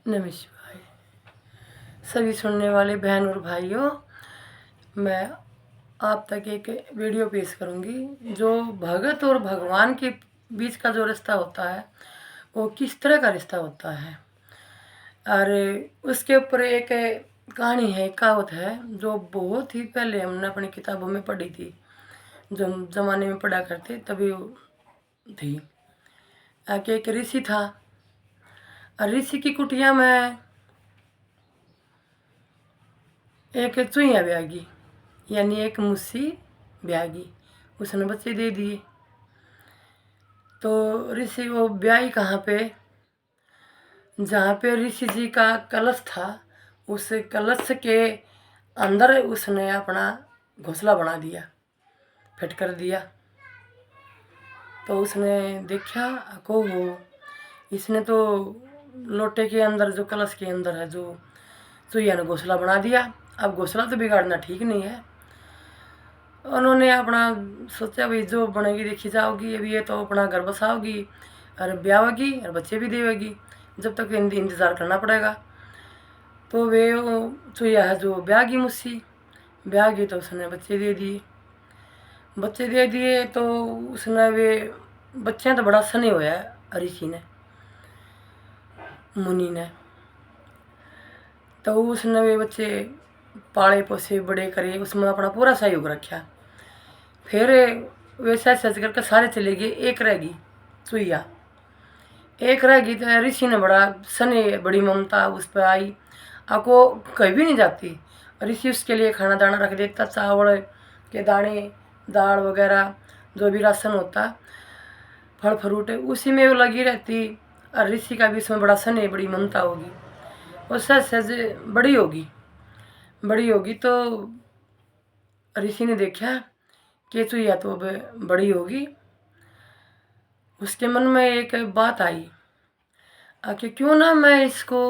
नमस्कार सभी सुनने वाले बहन और भाइयों, मैं आप तक एक वीडियो पेश करूंगी। जो भगत और भगवान के बीच का जो रिश्ता होता है वो किस तरह का रिश्ता होता है, और उसके ऊपर एक कहानी है, कहावत है जो बहुत ही पहले हमने अपनी किताबों में पढ़ी थी, जो ज़माने में पढ़ा करते तभी थी। कि एक ऋषि था, और ऋषि की कुटिया में एक चुईया ब्यागी, यानी एक मुस्सी ब्यागी, उसने बच्चे दे दिए। तो ऋषि वो ब्याई कहाँ पे, जहाँ पे ऋषि जी का कलश था, उस कलश के अंदर उसने अपना घोंसला बना दिया, फिट कर दिया। तो उसने देखा को वो इसने तो लोटे के अंदर, जो कलश के अंदर है, जो चुईया ने घोंसला बना दिया। अब घोंसला तो बिगाड़ना ठीक नहीं है। उन्होंने अपना सोचा भाई जो बनेगी देखी जाओगी, अभी ये तो अपना घर बसाओगी और ब्याहोगी और बच्चे भी देवेगी, जब तक इंतज़ार करना पड़ेगा। तो वे चुईया है जो ब्यागी मुझसी ब्यागी, तो उसने बच्चे दे दिए। तो उसने वे बच्चे तो बड़ा सने होया ऋषि ने, मुनि ने। तो उसने वे बच्चे पाले पोसे बड़े करे, उसमें अपना पूरा सहयोग रखा। फिर वैसा सच करके सारे चले गए, एक रहेगी चुईया, एक रहेगी। तो ऋषि ने बड़ा सने, बड़ी ममता उस पर आई, आपको कहीं भी नहीं जाती। ऋषि उसके लिए खाना दाना रख देता, चावल के दाने, दाल वगैरह, जो भी राशन होता, फल फ्रूट, उसी में वो लगी रहती। और ऋषि का भी इसमें बड़ा सने, बड़ी ममता होगी, वो सच बड़ी होगी। तो ऋषि ने देखा कि चुईया तो अब बड़ी होगी। उसके मन में एक बात आई कि क्यों ना मैं इसको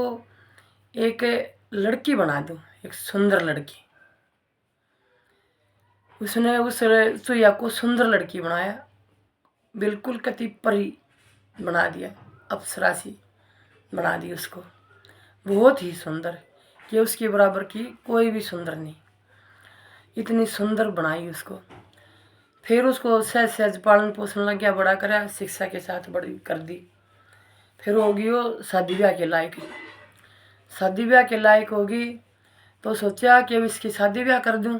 एक लड़की बना दूं, एक सुंदर लड़की। उसने उस चुईया को सुंदर लड़की बनाया, बिल्कुल कति परी बना दिया, अप्सरा सी बना दी उसको, बहुत ही सुंदर, कि उसके बराबर की कोई भी सुंदर नहीं, इतनी सुंदर बनाई उसको। फिर उसको सहज सहज पालन पोषण लग गया, बड़ा करा, शिक्षा के साथ बड़ी कर दी। फिर होगी वो शादी ब्याह के लायक। शादी ब्याह के लायक होगी तो सोचा कि अब इसकी शादी ब्याह कर दूं।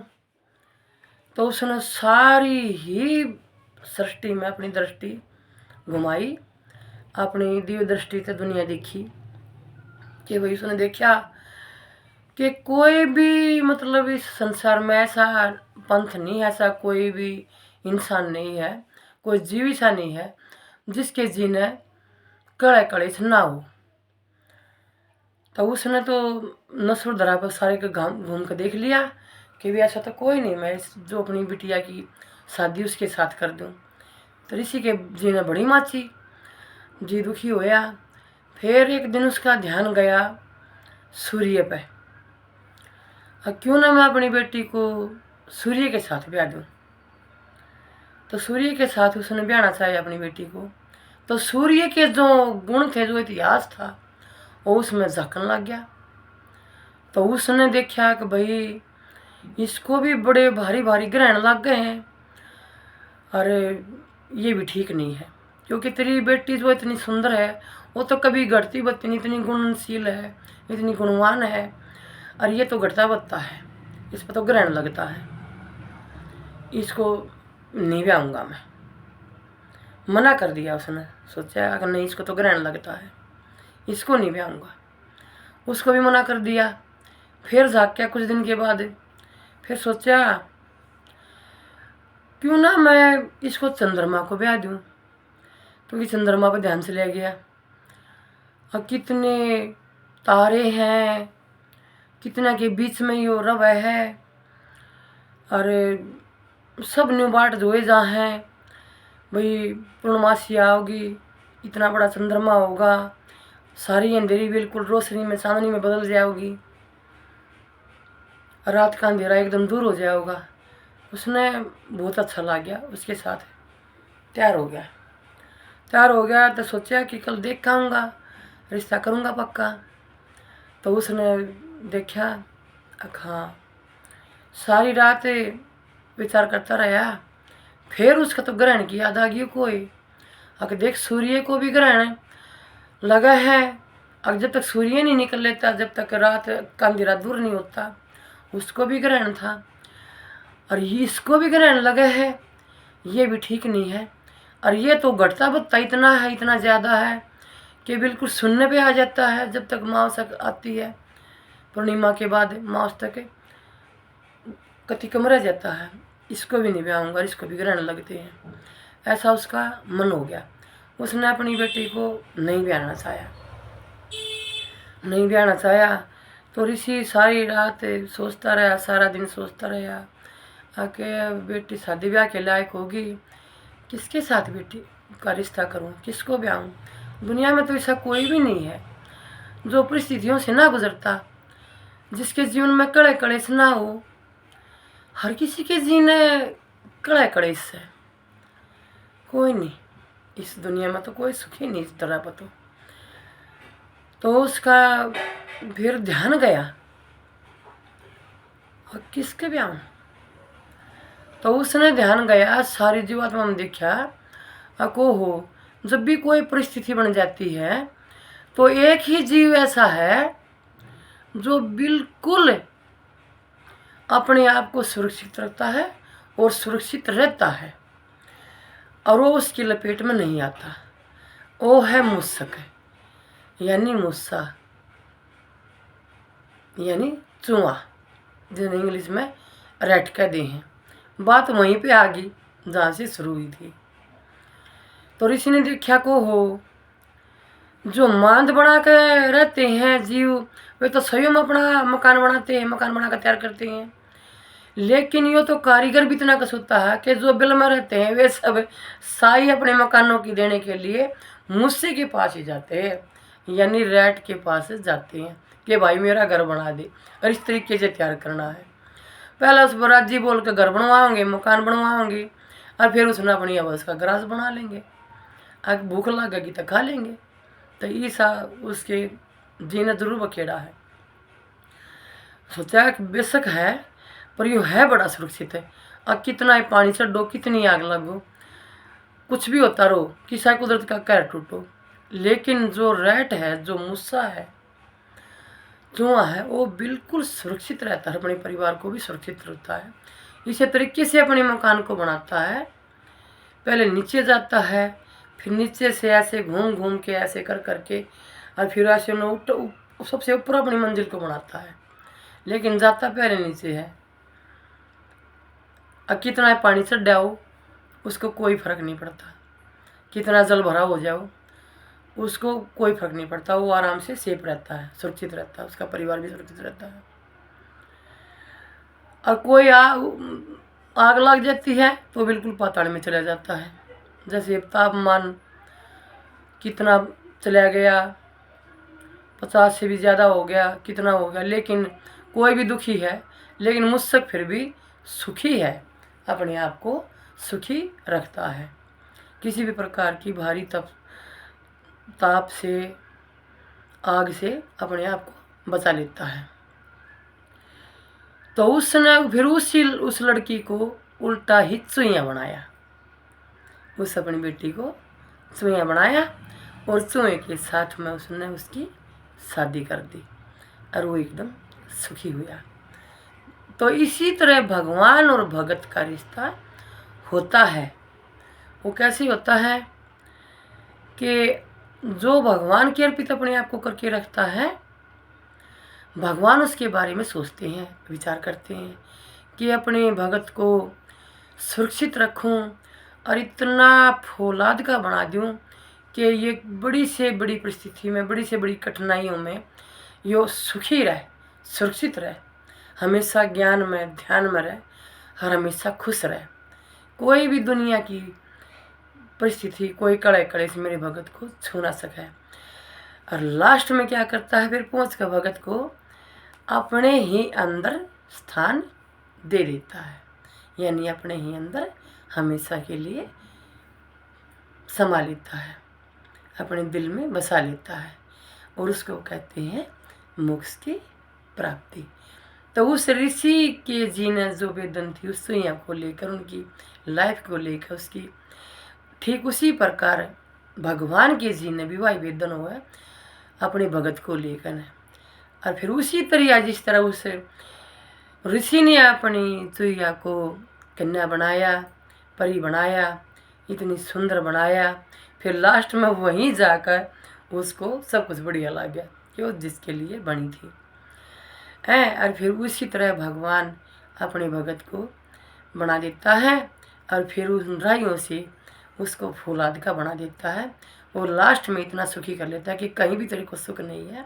तो उसने सारी ही सृष्टि में अपनी दृष्टि घुमाई, अपनी दिव्य दृष्टि से दुनिया देखी। कि भाई उसने देखा कि कोई भी मतलब इस संसार में ऐसा पंथ नहीं है, ऐसा कोई भी इंसान नहीं है, कोई जीव ऐसा नहीं है जिसके जीने कड़े कड़े से ना हो। तो उसने तो नसुर धरा पर सारे के घूम के देख लिया कि भी ऐसा तो कोई नहीं, मैं जो अपनी बिटिया की शादी उसके साथ कर दूं। तो ऋषि के जी ने बड़ी माची, जी दुखी होया। फिर एक दिन उसका ध्यान गया सूर्य पे, क्यों ना मैं अपनी बेटी को सूर्य के साथ ब्याह दूं। तो सूर्य के साथ उसने ब्याहना चाहिए अपनी बेटी को। तो सूर्य के जो गुण थे, जो इतिहास था, वो उसमें झकन लग गया। तो उसने देखा कि भाई इसको भी बड़े भारी भारी ग्रहण लग गए हैं, अरे ये भी ठीक नहीं है, क्योंकि तेरी बेटी जो इतनी सुंदर है वो तो कभी घटती बत्ती नहीं, इतनी गुणशील है, इतनी गुणवान है, और ये तो घटता बत्ता है, इस पर तो ग्रहण लगता है, इसको नहीं ब्याहूँगा मैं। मना कर दिया उसने, सोचा अगर नहीं इसको तो ग्रहण लगता है, इसको नहीं ब्याहूँगा। उसको भी मना कर दिया। फिर झाँक्या कुछ दिन के बाद, फिर सोचा क्यों ना मैं इसको चंद्रमा को ब्याह दूँ। क्योंकि चंद्रमा पर ध्यान से ले गया, और कितने तारे हैं, कितना के बीच में यो रव है, अरे सब न्यू बाट धोए जा हैं, भाई पूर्णमासी आओगी, इतना बड़ा चंद्रमा होगा, सारी अंधेरी बिल्कुल रोशनी में, चांदनी में बदल जाओगी, रात का अंधेरा एकदम दूर हो जाएगा। उसने बहुत अच्छा लग गया, उसके साथ तैयार हो गया। तो सोचा कि कल देख के आऊँगा, रिश्ता करूँगा पक्का। तो उसने देखा, हाँ, सारी रात विचार करता रहा। फिर उसका तो ग्रहण की याद आ गई कोई। अगर देख, सूर्य को भी ग्रहण लगा है। अब जब तक सूर्य नहीं निकल लेता, जब तक रात का अंधेरा दूर नहीं होता, उसको भी ग्रहण था। और इसको भी ग्रहण लगा है, ये भी ठीक नहीं है। और ये तो घटता बढ़ता इतना है, इतना ज़्यादा है कि बिल्कुल सुनने पे आ जाता है। जब तक मास आती है, पूर्णिमा के बाद मास तक कति कम रह जाता है। इसको भी नहीं ब्याऊंगा, इसको भी ग्रहण लगते हैं। ऐसा उसका मन हो गया। उसने अपनी बेटी को नहीं ब्याहना चाहा, नहीं ब्याहना चाहा। तो ऋषि सारी रात सोचता रहा, सारा दिन सोचता रहा कि बेटी शादी ब्याह के लायक होगी, किसके साथ बेटी का रिश्ता करूं, किसको ब्याहूं। दुनिया में तो ऐसा कोई भी नहीं है जो परिस्थितियों से ना गुजरता, जिसके जीवन में कड़े कड़ेस ना हो। हर किसी के जीने कड़े कड़ेस है, कोई नहीं इस दुनिया में, तो कोई सुखी नहीं इस तरह पर। तो उसका फिर ध्यान गया, और किसके ब्याह। तो उसने ध्यान गया, सारी जीवात्मा में देखा को हो, जब भी कोई परिस्थिति बन जाती है तो एक ही जीव ऐसा है जो बिल्कुल अपने आप को सुरक्षित रखता है और सुरक्षित रहता है, और वो उसकी लपेट में नहीं आता। वो है मूसक, यानी मूसा, यानी चूहा, जिन्हें इंग्लिश में रैट कहते हैं। बात वहीं पे आ गई जहाँ से शुरू हुई थी। तो ऋषि ने देखा को हो, जो मांद बना के रहते हैं जीव, वे तो स्वयं अपना मकान बनाते हैं, मकान बना कर तैयार करते हैं। लेकिन ये तो कारीगर भी इतना कसूता है कि जो बिल में रहते हैं वे सब साई अपने मकानों की देने के लिए मूसे के पास ही जाते हैं, यानी रैट के पास जाते हैं कि भाई मेरा घर बना दे, और इस तरीके से तैयार करना है। पहले उस पर राजी बोल के घर बनवाओगे, मकान बनवाओगे, और फिर उसने अपनी आवाज़ का ग्रास बना लेंगे। आग भूख लगेगी तो खा लेंगे। तो ईसा उसके जीना जरूर बखेड़ा है। सोचा कि बेशक है, पर यू है बड़ा सुरक्षित है। अब कितना ही पानी चढ़ो, कितनी आग लगो, कुछ भी होता रहो, किसा कुदरत का कहर टूटो, लेकिन जो रैट है, जो मूसा है, चूहा है, वो बिल्कुल सुरक्षित रहता है, अपने परिवार को भी सुरक्षित रखता है। इसी तरीके से अपने मकान को बनाता है। पहले नीचे जाता है, फिर नीचे से ऐसे घूम घूम के ऐसे कर करके, और फिर ऐसे सबसे ऊपर अपनी मंजिल को बनाता है, लेकिन जाता पहले नीचे है। अब कितना पानी चढ़ जाओ उसको कोई फर्क नहीं पड़ता, कितना जल भरा हो जाओ उसको कोई फर्क नहीं पड़ता। वो आराम से सेफ रहता है, सुरक्षित रहता है, उसका परिवार भी सुरक्षित रहता है। और कोई आग लग जाती है तो बिल्कुल पाताल में चला जाता है। जैसे तापमान कितना चला गया, 50 से भी ज़्यादा हो गया, कितना हो गया, लेकिन कोई भी दुखी है, लेकिन मुझसे फिर भी सुखी है, अपने आप को सुखी रखता है। किसी भी प्रकार की भारी ताप से, आग से अपने आप को बचा लेता है। तो उसने फिर उस लड़की को उल्टा ही चुईया बनाया, उस अपनी बेटी को चुईया बनाया, और चूहे के साथ में उसने उसकी शादी कर दी, और वो एकदम सुखी हुआ। तो इसी तरह भगवान और भगत का रिश्ता होता है। वो कैसे होता है कि जो भगवान के अर्पित अपने आप को करके रखता है, भगवान उसके बारे में सोचते हैं, विचार करते हैं कि अपने भगत को सुरक्षित रखूं, और इतना फौलाद का बना दूं कि ये बड़ी से बड़ी परिस्थिति में, बड़ी से बड़ी कठिनाइयों में यो सुखी रहे, सुरक्षित रहे, हमेशा ज्ञान में, ध्यान में रहे, और हमेशा खुश रहे। कोई भी दुनिया की परिस्थिति, कोई कड़े कड़े से मेरे भगत को छू ना सके। और लास्ट में क्या करता है, फिर पहुँच कर भगत को अपने ही अंदर स्थान दे देता है, यानी अपने ही अंदर हमेशा के लिए समा लेता है, अपने दिल में बसा लेता है, और उसको कहते हैं मोक्ष की प्राप्ति। तो उस ऋषि के जी ने जो वेदन थी उस सुइया को लेकर, उनकी लाइफ को लेकर, उसकी ठीक उसी प्रकार भगवान के जी ने भी वही वेदन हुआ अपने भगत को लेकर। और फिर उसी तरह जिस तरह उस ऋषि ने अपनी चुईया को कन्या बनाया, परी बनाया, इतनी सुंदर बनाया, फिर लास्ट में वहीं जाकर उसको सब कुछ बढ़िया लग गया क्यों जिसके लिए बनी थी और फिर उसी तरह भगवान अपने भगत को बना देता है और फिर उन राइयों से उसको फौलाद का बना देता है और लास्ट में इतना सुखी कर लेता है कि कहीं भी तेरे को सुख नहीं है,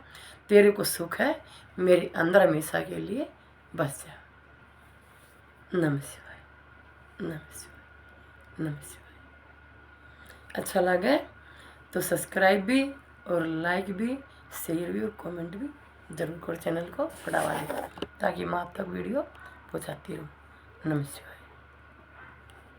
तेरे को सुख है मेरे अंदर हमेशा के लिए बस जा। नमः शिवाय, नमः शिवाय, नमः शिवाय। अच्छा लगे तो सब्सक्राइब भी और लाइक भी, शेयर भी और कमेंट भी जरूर करो, चैनल को बढ़ावा दें ताकि मैं आप तक वीडियो पहुँचाती रहूँ। नमः शिवाय।